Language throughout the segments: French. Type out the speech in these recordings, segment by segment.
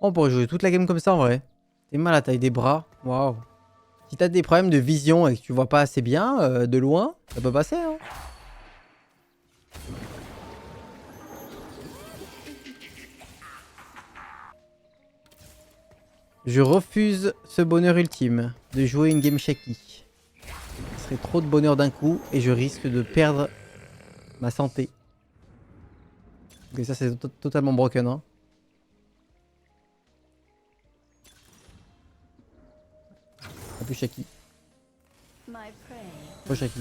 On pourrait jouer toute la game comme ça en vrai. T'es mal à la taille des bras. Waouh. Si t'as des problèmes de vision et que tu vois pas assez bien de loin, ça peut passer hein. Je refuse ce bonheur ultime de jouer une game shaky. Ce serait trop de bonheur d'un coup et je risque de perdre ma santé. Ok, ça c'est totalement broken hein. Pas plus shaky. Trop shaky.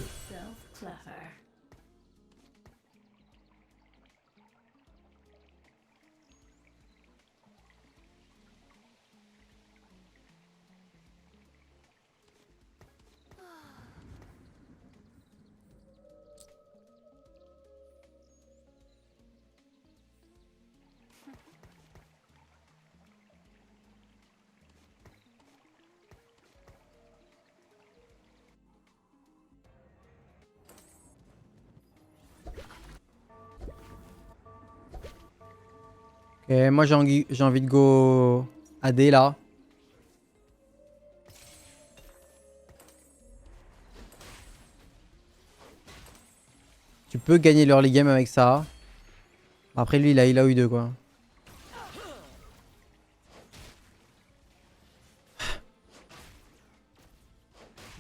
Ok, moi j'ai envie de go AD là. Tu peux gagner l'early game avec ça. Après lui il a eu deux quoi.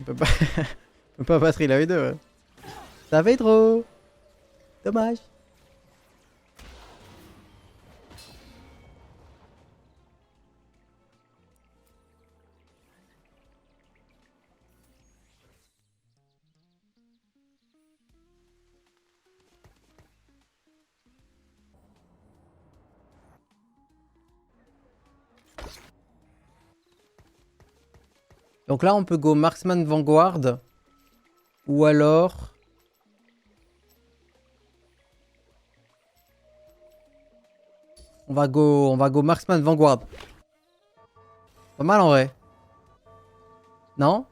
On peut pas, on peut pas battre il a eu deux. Ouais. Ça fait trop. Dommage. Donc là on peut go Marksman Vanguard. Ou alors... on va go Marksman Vanguard. Pas mal en vrai. Non?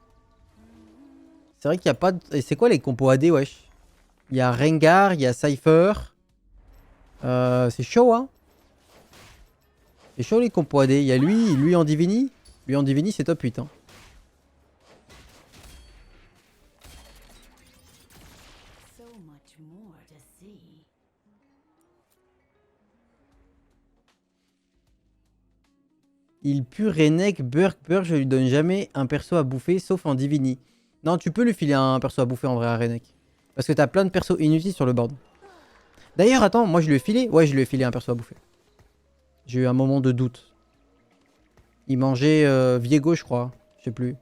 C'est vrai qu'il n'y a pas de... Et c'est quoi les compos AD wesh? Il y a Rengar, il y a Cypher. C'est chaud hein. C'est chaud les compos AD. Il y a lui en Divini. Lui en Divini c'est top 8 hein. Il pue Renek, Burk, je lui donne jamais un perso à bouffer sauf en Divini. Non, tu peux lui filer un perso à bouffer en vrai à Renek. Parce que t'as plein de persos inutiles sur le board. D'ailleurs, attends, moi je lui ai filé. Ouais, je lui ai filé un perso à bouffer. J'ai eu un moment de doute. Il mangeait Viego, je crois. Je sais plus.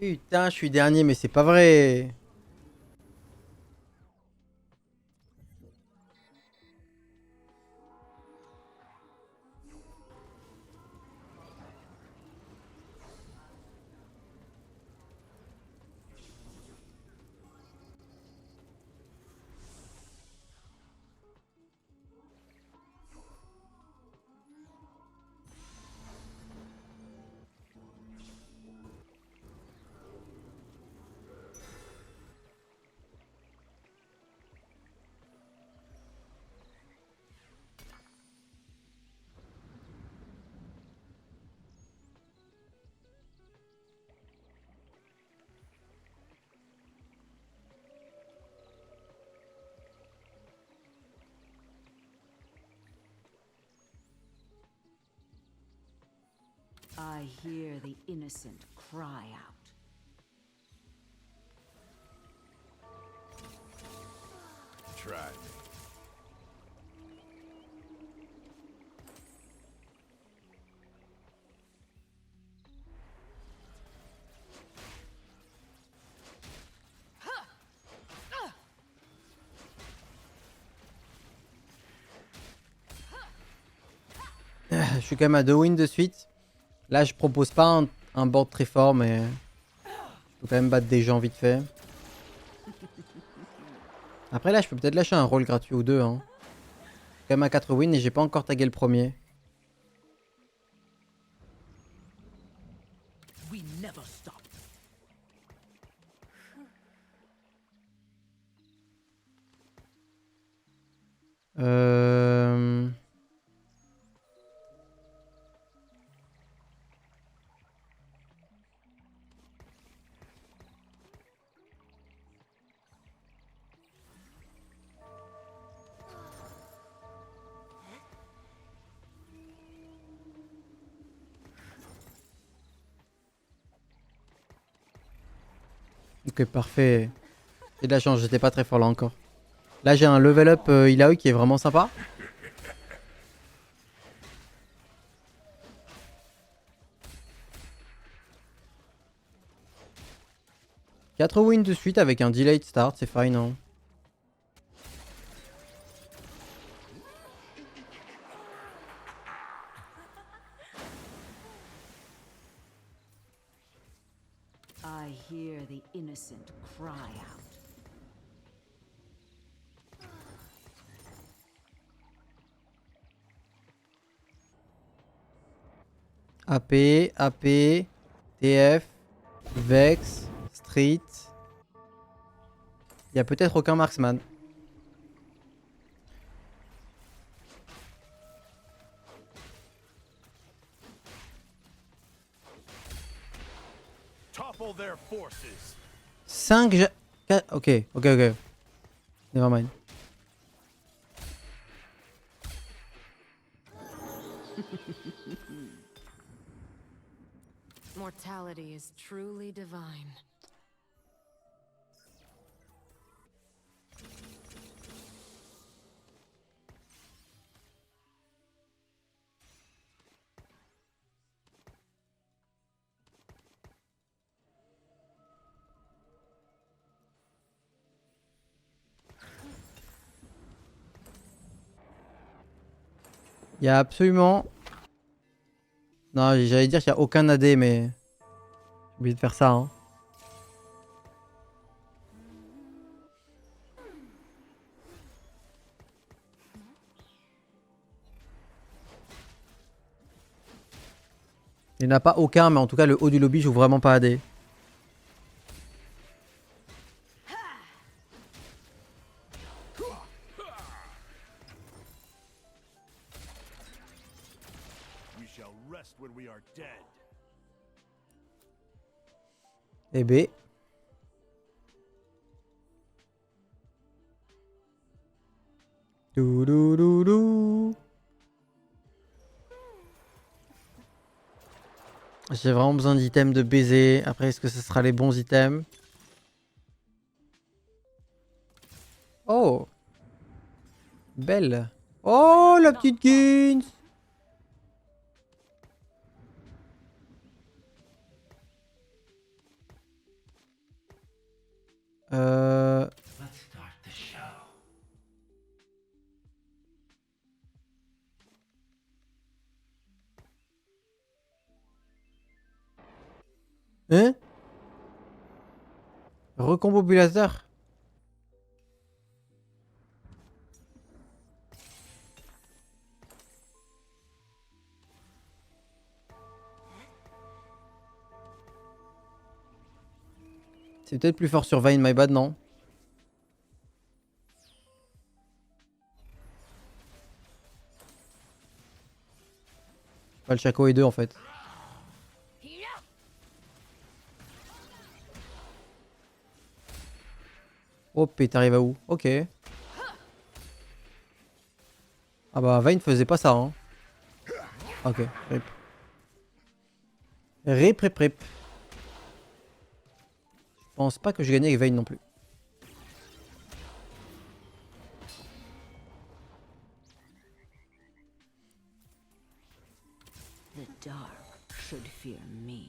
Putain, je suis dernier, mais c'est pas vrai. I hear the innocent cry out. Try me. Je suis quand même à 2 wins de suite. Là, je propose pas un board très fort, mais je peux quand même battre des gens vite fait. Après, là, je peux peut-être lâcher un rôle gratuit ou deux. Hein. Je suis quand même à 4 wins et j'ai pas encore tagué le premier. We never stop. Euh... Ok, parfait. J'ai de la chance, j'étais pas très fort là encore. Là, j'ai un level up Illaoi qui est vraiment sympa. Quatre wins de suite avec un delayed start, c'est fine. Hein. I hear the innocent cry out. AP, AP, TF, Vex, Street. Il y a peut-être aucun marksman. Topple their forces. 5 Ok, ok, ok. Nevermind. Mortality is truly divine. Il y a absolument... Non, j'allais dire qu'il n'y a aucun AD, mais... J'ai oublié de faire ça, hein. Il n'y en a pas aucun, mais en tout cas, le haut du lobby joue vraiment pas AD. We shall rest when we are dead. Et B. Doudoudou. J'ai vraiment besoin d'items de baiser. Après, est-ce que ce sera les bons items? Oh! Belle! Oh, la petite Guins! Euh... Hein? Recombo Blazer? C'est peut-être plus fort sur Vayne, my bad, non? Pas le Chaco et 2 en fait. Oh, t'arrives à où? Ok. Ah bah Vayne faisait pas ça, hein. Ok, rip. Rip, rip, rip. Je pense pas que je gagnais avec Vayne non plus. The dark should fear me.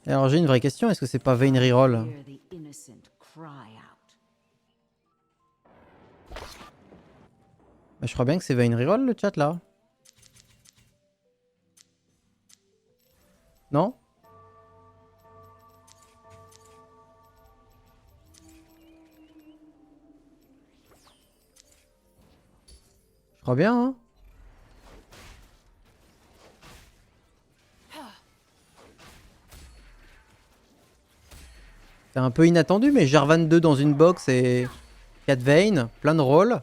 Et alors j'ai une vraie question, est-ce que c'est pas Vayne reroll? Hear the innocent cry out. Bah, je crois bien que c'est Vayne reroll le chat là. Non? Je crois bien, hein. C'est un peu inattendu, mais Jarvan 2 dans une box et 4 Vayne, plein de rolls.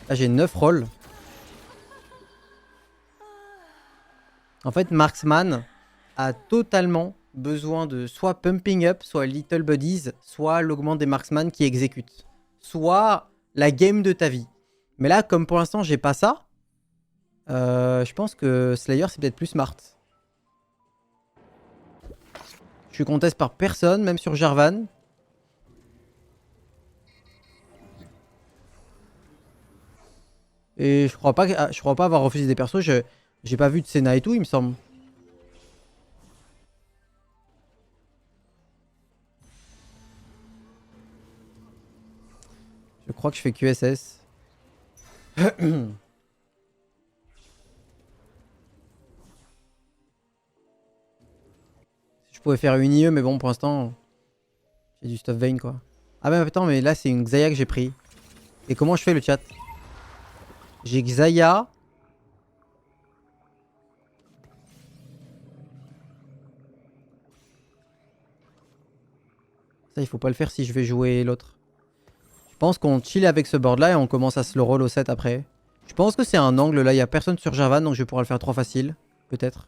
Là j'ai 9 rolls. En fait, Marksman a totalement besoin de soit Pumping Up, soit Little Buddies, soit l'augment des Marksman qui exécute. Soit la game de ta vie. Mais là, comme pour l'instant j'ai pas ça, je pense que Slayer c'est peut-être plus smart. Je suis contest par personne, même sur Jarvan. Et je crois pas avoir refusé des persos. J'ai pas vu de Senna et tout, il me semble. Je crois que je fais QSS. Je pouvais faire une IE, mais bon, pour l'instant, j'ai du stuff Vayne quoi. Ah, mais attends, mais là, c'est une Xayah que j'ai pris. Et comment je fais le chat? J'ai Xayah. Ça, il faut pas le faire si je vais jouer l'autre. Je pense qu'on chill avec ce board là et on commence à se le roll au set après. Je pense que c'est un angle là, il y a personne sur Jarvan donc je vais pouvoir le faire trop facile. Peut-être.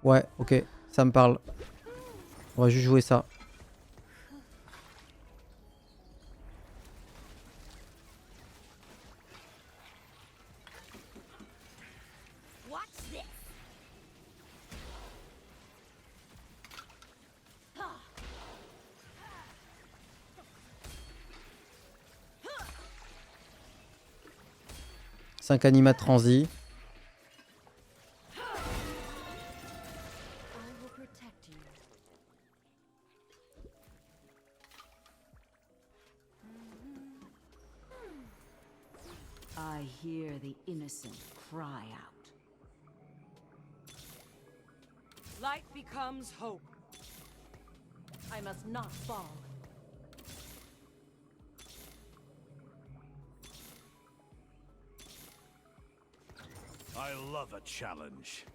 Ouais, ok, ça me parle. On va juste jouer ça. Cinq animats de transi. I hear the innocent cry out. Light becomes hope. I must not fall. I love a challenge.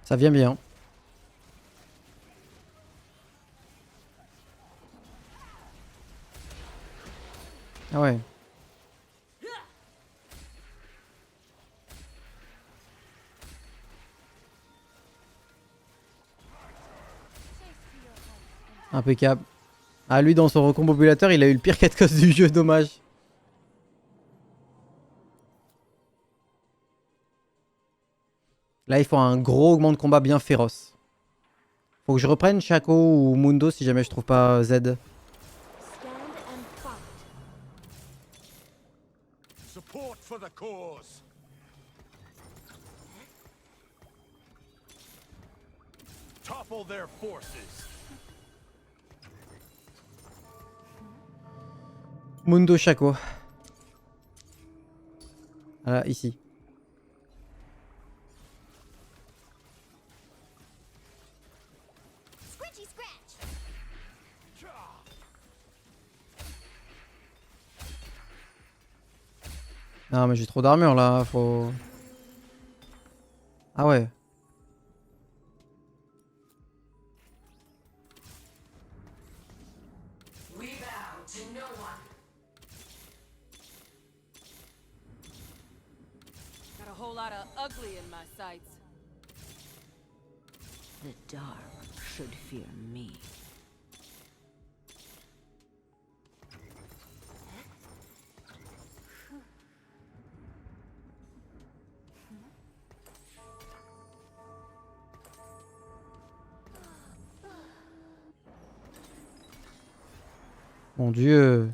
Ça vient bien. Ah ouais. Impeccable. Ah lui dans son recombobulateur il a eu le pire 4 cos du jeu, dommage. Là il faut un gros augment de combat bien féroce. Faut que je reprenne Shaco ou Mundo si jamais je trouve pas Z. Stand and fight. Support for the cause. Topple their forces. Mundo Shaco. Voilà, ici. Scratchy scratch. Non mais j'ai trop d'armure là, faut... Ah ouais. whole lot of ugly in my sights. The dark should fear me. Mon dieu.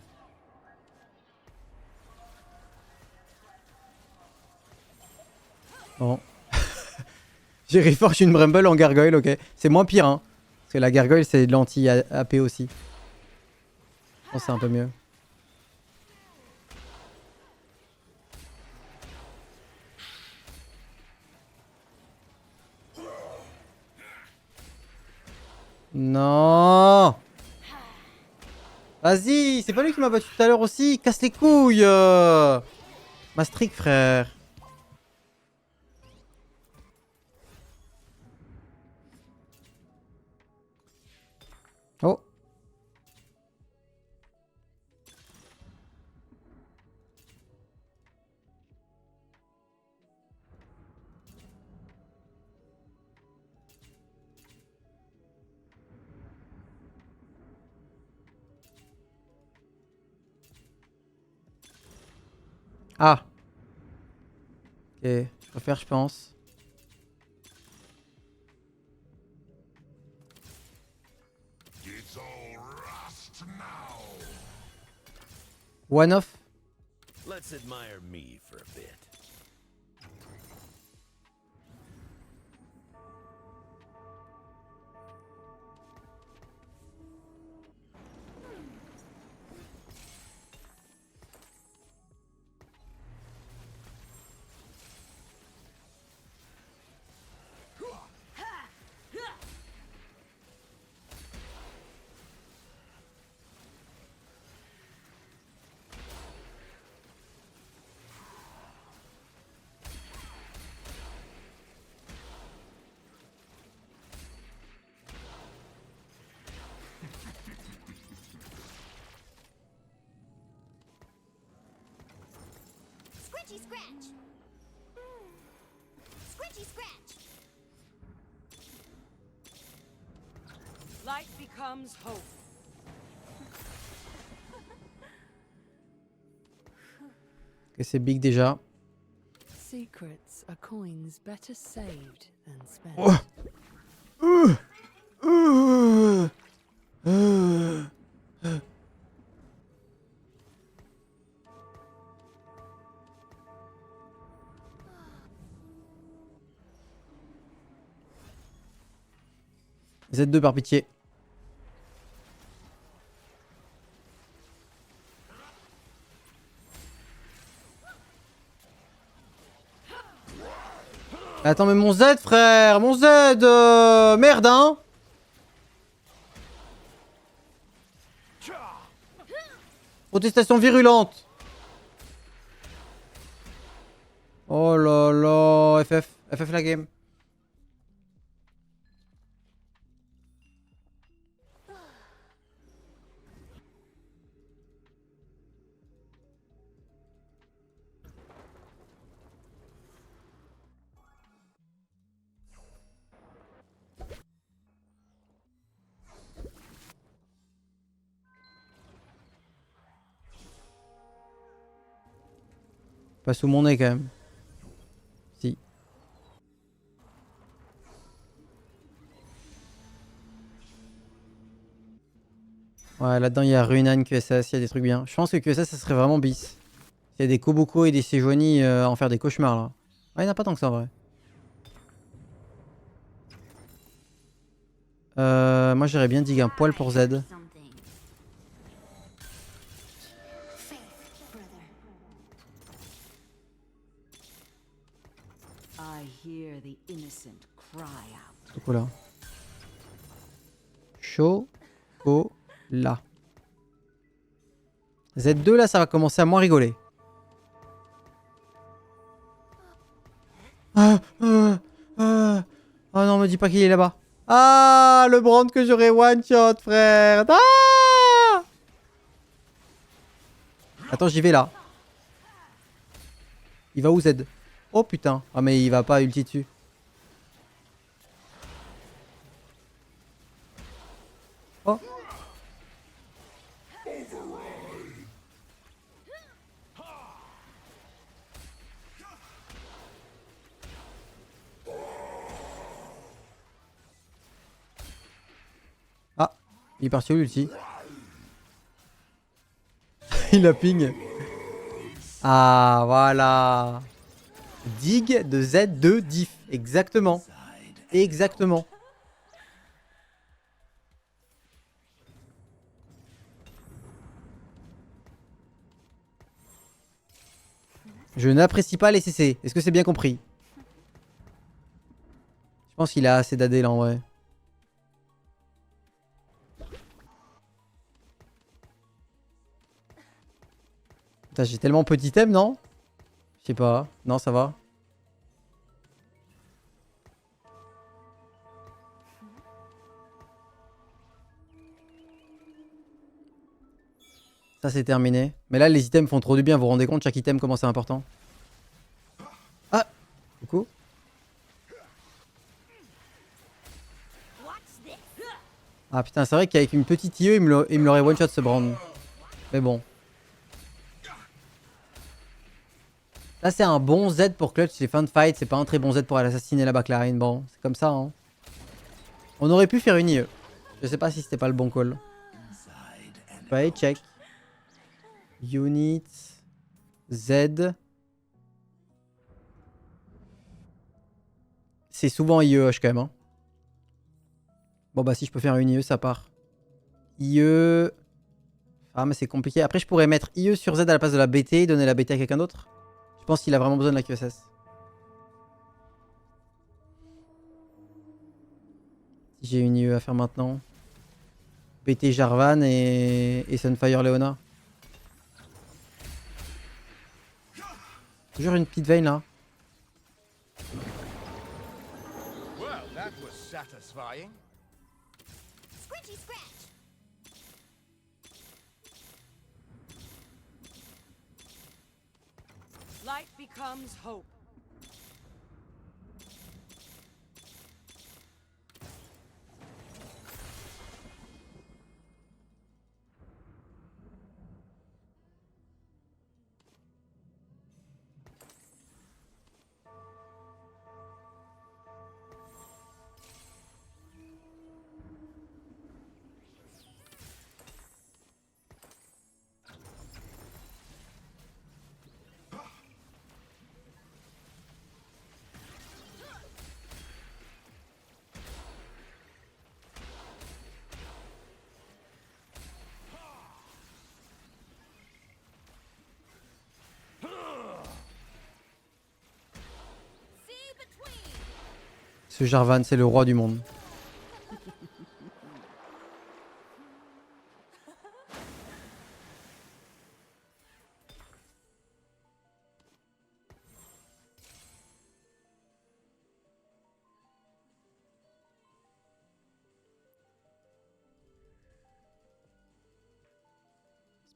Bon. J'ai reforge une Bramble en gargoyle, ok. C'est moins pire, hein. Parce que la gargoyle, c'est de l'anti-AP aussi. Je pense que c'est un peu mieux. Non. Vas-y, c'est pas lui qui m'a battu tout à l'heure aussi. Casse les couilles. Maastricht, frère. Oh. Ah. Ok, je préfère, je pense. It's all rust now. One off. Let's admire me for a bit. Scritchy scratch. Scritchy scratch. Light becomes hope. Ok, c'est big déjà. Secrets are coins better saved than spent. Oh. Z2 par pitié. Attends mais mon Z frère, mon Z, merde hein. Protestation virulente. Oh là là, FF la game. Pas sous mon nez quand même. Si. Ouais, là-dedans il y a Runan, QSS, il y a des trucs bien. Je pense que QSS ça serait vraiment bis. Il y a des Koboko et des Sejuani en faire des cauchemars là. Ouais, il n'y en a pas tant que ça en vrai. Moi j'irais bien dig un poil pour Z. I hear the innocent cry out. Chocolat. Chocolat. Z2 là ça va commencer à moins rigoler. Oh non, me dis pas qu'il est là-bas. Ah, le brand que j'aurais one shot, frère. Ah, attends, j'y vais là. Il va où Z? Oh putain. Ah mais il va pas ulti dessus. Oh. Ah, il est parti où l'ulti? Il a ping. Ah voilà. Dig de Z2 diff. Exactement. Exactement. Je n'apprécie pas les CC. Est-ce que c'est bien compris? Je pense qu'il a assez d'AD là en vrai. Putain, j'ai tellement petit thème, non? Je sais pas. Non, ça va. Ça, c'est terminé. Mais là, les items font trop du bien. Vous vous rendez compte, chaque item, comment c'est important? Ah! Coucou. Ah putain, c'est vrai qu'avec une petite IE, il me l'aurait one-shot ce Brand. Mais bon. Là, c'est un bon Z pour clutch les fins de fight. C'est pas un très bon Z pour aller assassiner la backline. Bon, c'est comme ça, hein. On aurait pu faire une IE. Je sais pas si c'était pas le bon call. Ouais, check. Unit. Z. C'est souvent IE quand même, hein. Bon bah si je peux faire une IE, ça part. IE... Ah mais c'est compliqué. Après je pourrais mettre IE sur Z à la place de la BT et donner la BT à quelqu'un d'autre. Je pense qu'il a vraiment besoin de la QSS. Si j'ai une IE à faire maintenant. BT Jarvan et Sunfire Leona. Toujours une petite veine là. Well, that was satisfying. Scratchy scratch. Light becomes hope. See between. Ce Jarvan, c'est le roi du monde.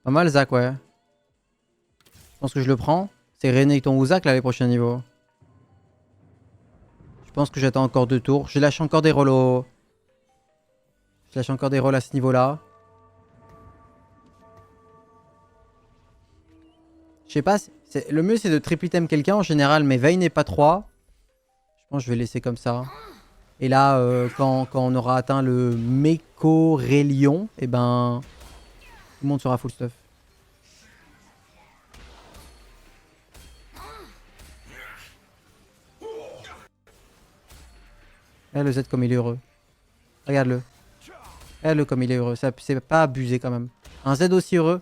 Pas mal Zach, ouais. Je pense que je le prends. C'est Renekton ou Zach là les prochains niveaux. Je pense que j'attends encore 2 tours. Je lâche encore des rolls Je lâche encore des rolls à ce niveau là. Je sais pas, le mieux c'est de triple item quelqu'un en général, mais Vayne n'est pas 3. Je pense que je vais laisser comme ça. Et là, quand on aura atteint le Mécorelion, et ben tout le monde sera full stuff. Regarde le Z comme il est heureux. Regarde-le. Regarde-le comme il est heureux. C'est pas abusé quand même. Un Z aussi heureux.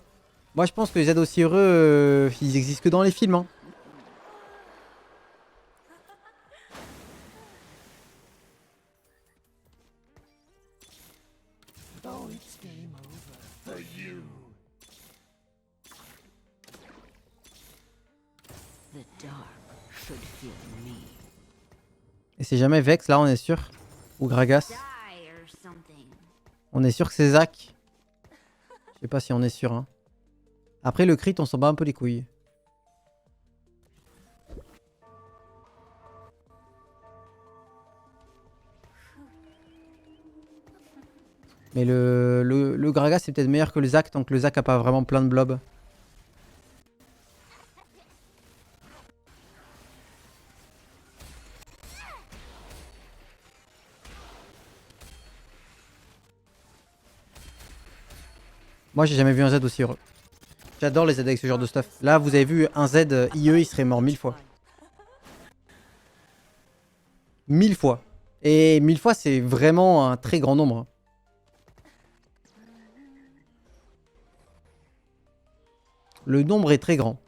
Moi je pense que les Z aussi heureux, ils existent que dans les films. Hein. The dark should fear me. Et c'est jamais Vex là, on est sûr. Ou Gragas. Die or something. On est sûr que c'est Zach. Je sais pas si on est sûr. Hein. Après le crit, on s'en bat un peu les couilles. Mais le Gragas c'est peut-être meilleur que le Zac, donc le Zac a pas vraiment plein de blobs. Moi j'ai jamais vu un Z aussi heureux. J'adore les Z avec ce genre de stuff. Là vous avez vu un Z IE il serait mort 1000 fois. 1000 fois. Et 1000 fois c'est vraiment un très grand nombre. Le nombre est très grand.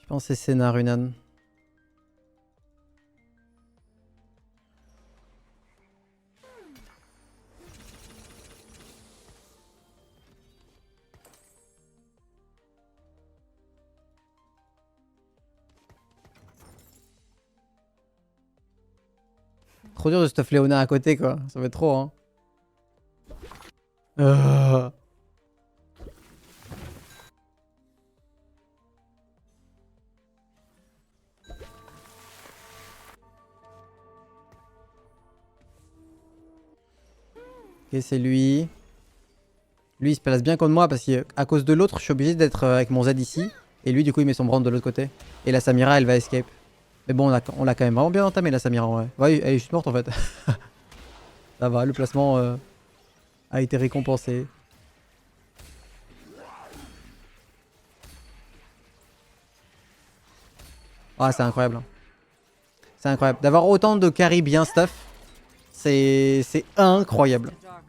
Je pense que c'est Senna, Runan. Trop dur de stuff Léona à côté quoi, ça va être trop hein. Ok c'est lui. Lui il se place bien contre moi parce qu'à cause de l'autre je suis obligé d'être avec mon Z ici. Et lui du coup il met son brand de l'autre côté. Et la Samira elle va escape. Mais bon on l'a quand même vraiment bien entamé la Samira en vrai. Ouais elle est juste morte en fait. Ça va, le placement a été récompensé. Ah c'est incroyable. C'est incroyable. D'avoir autant de carry bien stuff. C'est incroyable. To darkness,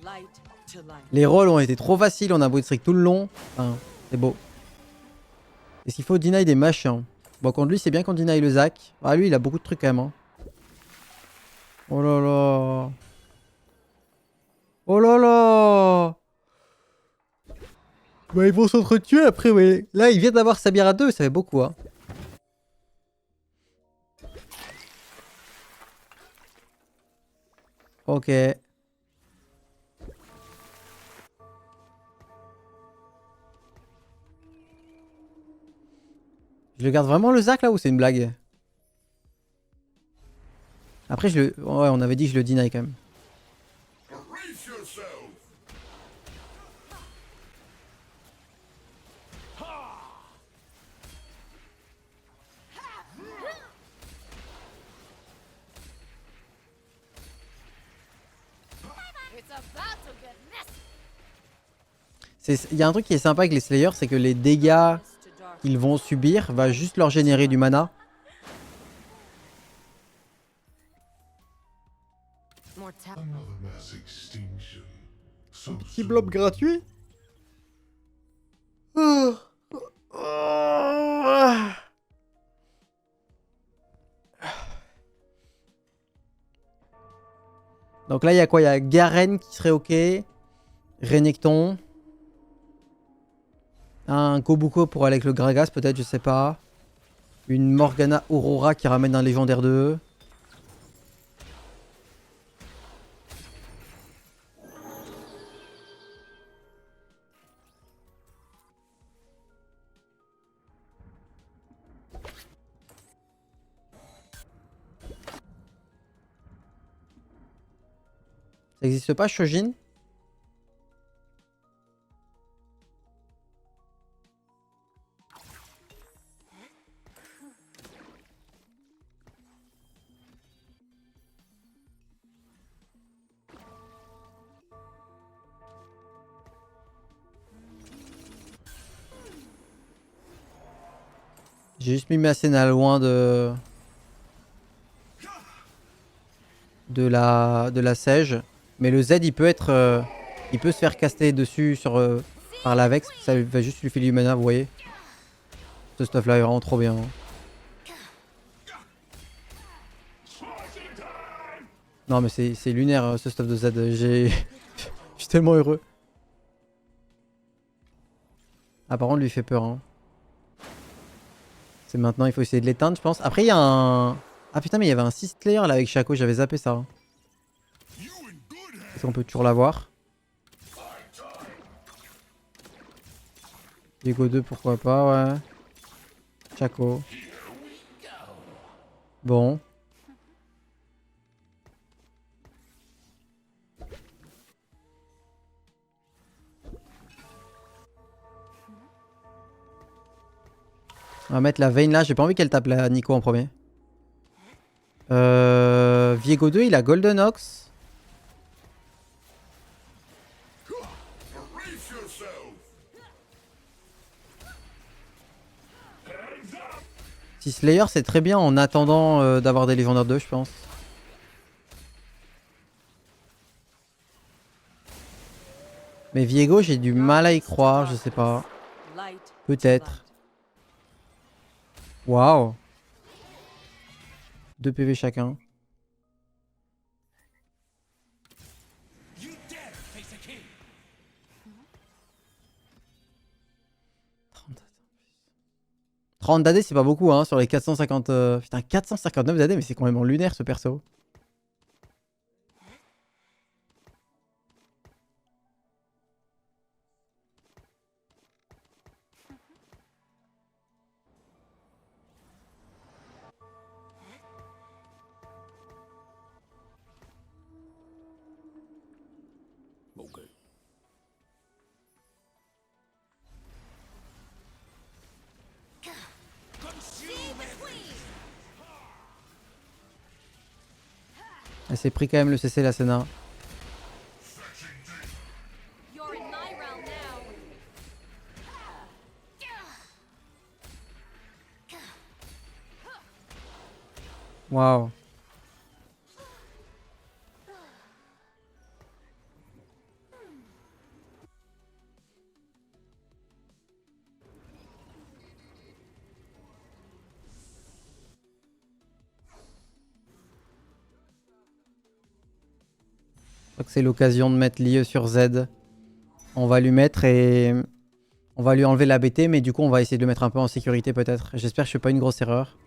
light to light. Les rôles ont été trop faciles, on a beau strict tout le long. Enfin, c'est beau. Est-ce qu'il faut deny des machins? Bon, contre lui, c'est bien qu'on deny le Zac. Ah, lui, il a beaucoup de trucs quand même. Hein. Oh là là. Oh là là. Bah, ils vont s'entretuer après, ouais. Là, il vient d'avoir Samira 2, ça fait beaucoup, hein. Ok. Je le garde vraiment le Zac là ou c'est une blague? Après je le... Ouais on avait dit que je le deny quand même. Brace yourself. It's about to get messy. Il y a un truc qui est sympa avec les Slayers, c'est que les dégâts To darkness. qu'ils vont subir va juste leur générer du mana. More tap. Another mass extinction. So Petit blob gratuit. Oh. Oh. Donc là il y a quoi? Il y a Garen qui serait ok. Renekton. Un Kobuko pour aller avec le Gragas peut-être, je sais pas. Une Morgana Aurora qui ramène un légendaire de eux. Ça existe pas Shojin? J'ai juste mis ma Senna loin de la Sage. Mais le Z il peut être il peut se faire caster dessus par la Vex. Ça va juste lui filer du mana, vous voyez. Ce stuff là est vraiment trop bien. Hein. Non mais c'est lunaire ce stuff de Z. Je suis tellement heureux. Ah par contre lui il fait peur hein. C'est maintenant, il faut essayer de l'éteindre, je pense. Après, il y a un... Ah putain, mais il y avait un 6 player là avec Shaco, j'avais zappé ça. Est-ce qu'on peut toujours l'avoir? Viego 2, pourquoi pas, ouais. Shaco. Bon. On va mettre la Vayne là, j'ai pas envie qu'elle tape la Nico en premier. Viego 2, il a Golden Ox. Brace yourself. Si Slayer c'est très bien en attendant d'avoir des légendaires 2, je pense. Mais Viego, j'ai du mal à y croire, je sais pas. Light to Peut-être. light. Waouh. 2 PV chacun. You dare face a king. 30 d'AD c'est pas beaucoup hein, sur les 450... Putain 459 d'AD mais c'est quand même en lunaire ce perso. Okay. Elle s'est pris quand même le CC la Senna. You're in my realm now. Waouh. Je crois que c'est l'occasion de mettre l'IE sur Z. On va lui mettre et... On va lui enlever la BT mais du coup on va essayer de le mettre un peu en sécurité peut-être. J'espère que je fais pas une grosse erreur.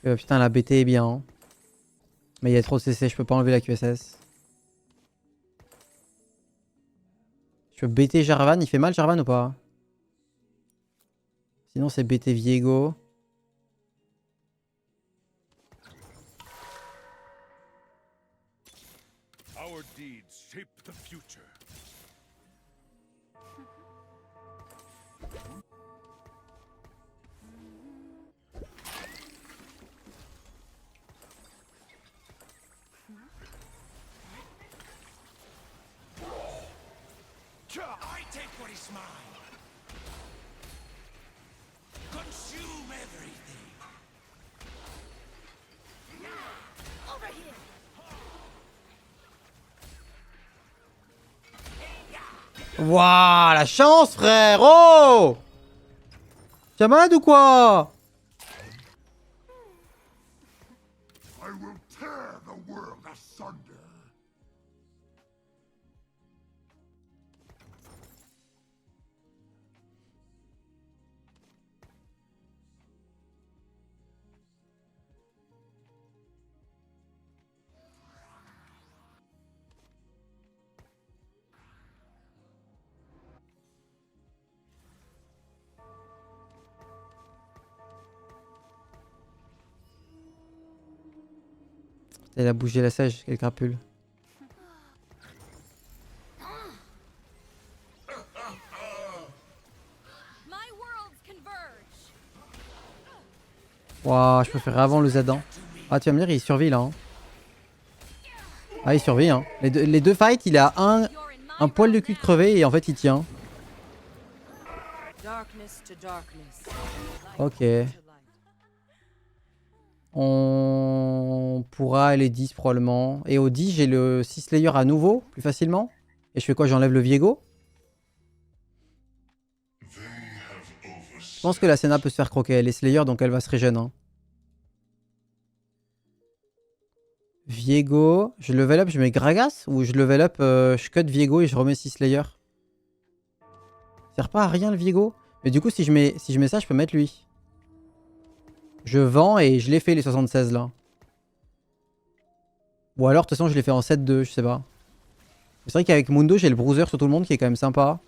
Putain la BT est bien. Hein. Mais il y a trop de CC, je peux pas enlever la QSS. Je peux BT Jarvan, il fait mal Jarvan ou pas? Sinon c'est BT Viego. Our deeds shape the future. I take what is mine. Consume everything. Over here. Waouh, la chance, frère! Oh! T'es malade ou quoi? I will tear the world asunder. Elle a bougé la sèche, quel crapule. My worlds converge. Waouh, je peux faire avant le Z. Hein. Ah, tu vas me dire, il survit là. Hein. Ah, il survit. Hein. Les deux fights, il a You're in my un poil de realm cul de now. crevé et en fait, il tient. Darkness to darkness. Light Ok. to light. On pourra aller 10 probablement. Et au 10, j'ai le 6 layer à nouveau, plus facilement. Et je fais quoi? J'enlève le Viego. Je pense que la Senna peut se faire croquer. Elle est Slayer, donc elle va se régénérer. Hein. Viego. Je level up, je mets Gragas? Ou je level up, je cut Viego et je remets 6 layer? Sert pas à rien le Viego. Mais du coup, si je mets ça, je peux mettre lui. Je vends et je l'ai fait les 76 là. Ou alors, de toute façon, je l'ai fait en 7-2, je sais pas. C'est vrai qu'avec Mundo, j'ai le bruiser sur tout le monde qui est quand même sympa.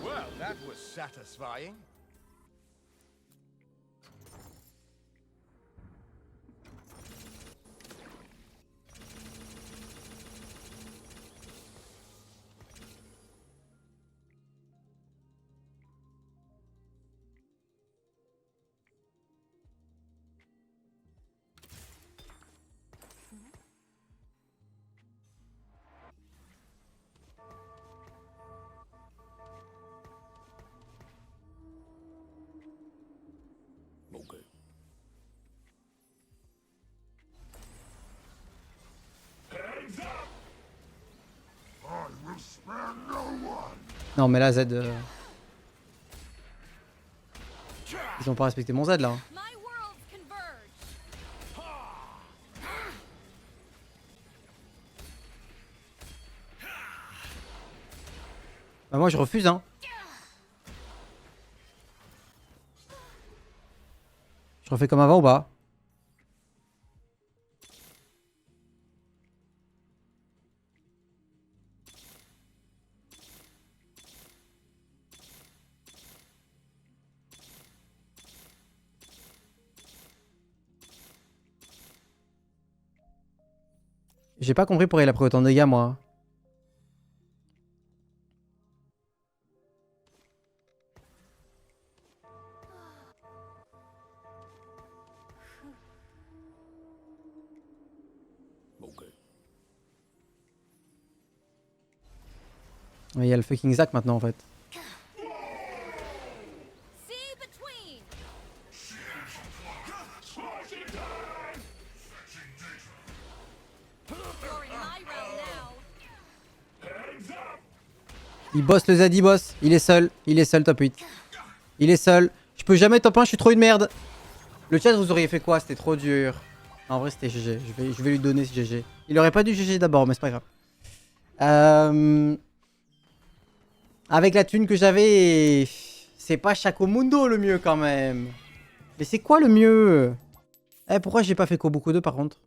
Well, that was satisfying. Okay. I will spare no one. Non, mais là, Z. Ils ont pas respecté mon Z là. My worlds converge. Bah, moi, je refuse, hein. Je refais comme avant ou pas? J'ai pas compris pourquoi il a pris autant de dégâts, moi. Okay. Il y a le fucking Zac maintenant en fait. See between. You're in my realm now. Il bosse le Z, il bosse. Il est seul top 8. Il est seul. Je peux jamais top 1, je suis trop une merde. Le chat, vous auriez fait quoi? C'était trop dur. En vrai, c'était GG. Je vais lui donner ce GG. Il aurait pas dû GG d'abord, mais c'est pas grave. Avec la thune que j'avais, c'est pas Shaco Mundo le mieux quand même. Mais c'est quoi le mieux? Eh, pourquoi j'ai pas fait Kobuko 2 par contre?